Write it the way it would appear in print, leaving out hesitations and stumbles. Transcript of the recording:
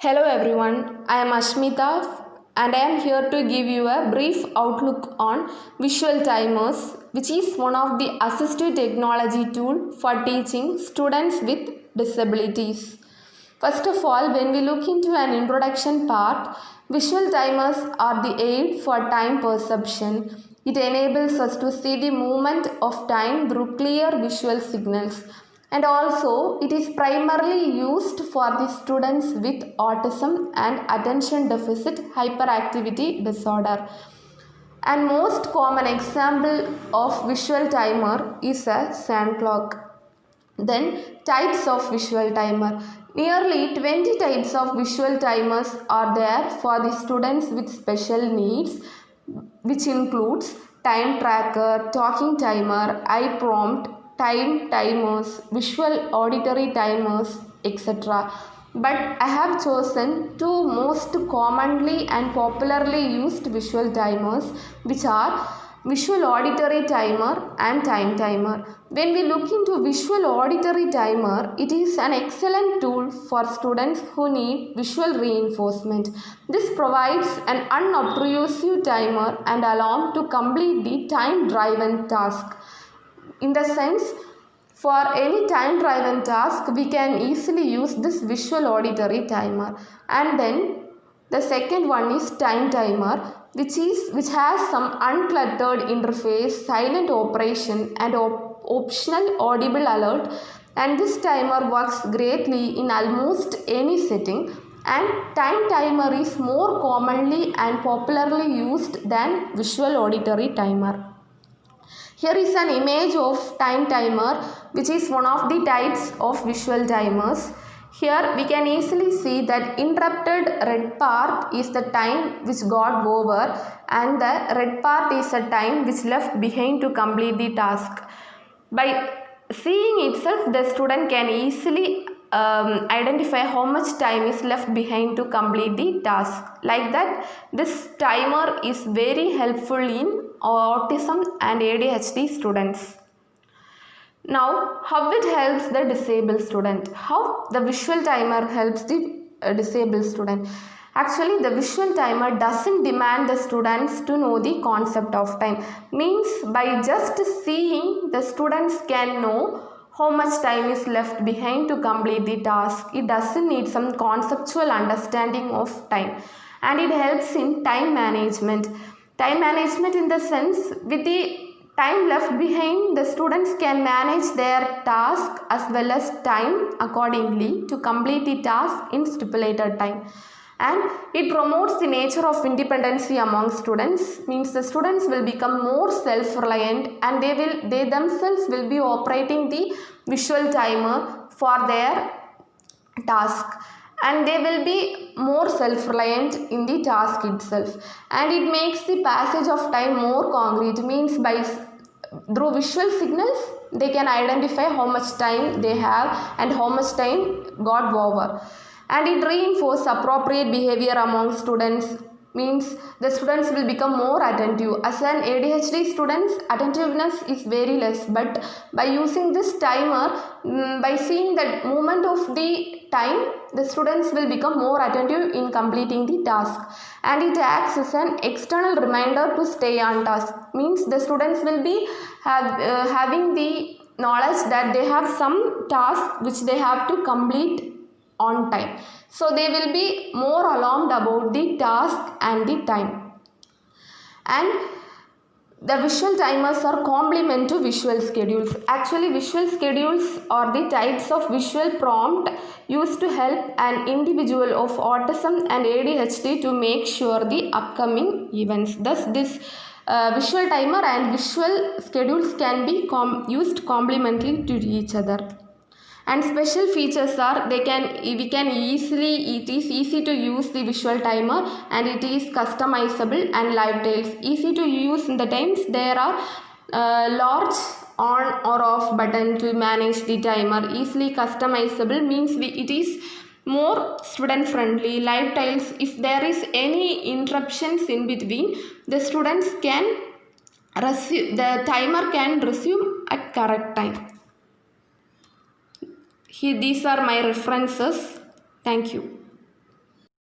Hello everyone, I am Ashmita and I am here to give you a brief outlook on visual timers, which is one of the assistive technology tool for teaching students with disabilities. First of all, when we look into an introduction part, visual timers are the aid for time perception. It enables us to see the movement of time through clear visual signals, and also it is primarily used for the students with autism and attention deficit hyperactivity disorder. And most common example of visual timer is a sand clock. Then types of visual timer. Nearly 20 types of visual timers are there for the students with special needs, which includes time tracker, talking timer, eye prompt, time timers, visual auditory timers, etc. But I have chosen two most commonly and popularly used visual timers, which are visual auditory timer and time timer. When we look into visual auditory timer, it is an excellent tool for students who need visual reinforcement. This provides an unobtrusive timer and alarm to complete the time-driven task. In the sense, for any time-driven task, we can easily use this visual auditory timer. And then the second one is time timer, which has some uncluttered interface, silent operation, and optional audible alert. And this timer works greatly in almost any setting. And time timer is more commonly and popularly used than visual auditory timer. Here is an image of time timer, which is one of the types of visual timers. Here we can easily see that interrupted red part is the time which got over, and the red part is the time which left behind to complete the task. By seeing itself, the student can easily identify how much time is left behind to complete the task. Like that, this timer is very helpful in autism and ADHD students. Now, how it helps the disabled student? How the visual timer helps the disabled student? Actually, the visual timer doesn't demand the students to know the concept of time. Means by just seeing, the students can know how much time is left behind to complete the task. It doesn't need some conceptual understanding of time. And it helps in time management. Time management in the sense, with the time left behind, the students can manage their task as well as time accordingly to complete the task in stipulated time. And it promotes the nature of independency among students, means the students will become more self-reliant and they themselves will be operating the visual timer for their task, and they will be more self-reliant in the task itself. And it makes the passage of time more concrete, means through visual signals they can identify how much time they have and how much time got over. And it reinforces appropriate behavior among students, means the students will become more attentive. As an ADHD students, attentiveness is very less, but by using this timer, by seeing that movement of the time, the students will become more attentive in completing the task. And it acts as an external reminder to stay on task, means the students will be having the knowledge that they have some task which they have to complete on time. So they will be more alarmed about the task and the time. And the visual timers are complement to visual schedules. Actually, visual schedules are the types of visual prompt used to help an individual of autism and ADHD to make sure the upcoming events. Thus, this visual timer and visual schedules can be used complementary to each other. And special features are it is easy to use the visual timer, and it is customizable and live tails. Easy to use in the times there are large on or off button to manage the timer. Easily customizable means it is more student friendly. Live tails, if there is any interruptions in between, the students can the timer can resume at correct time. These are my references. Thank you.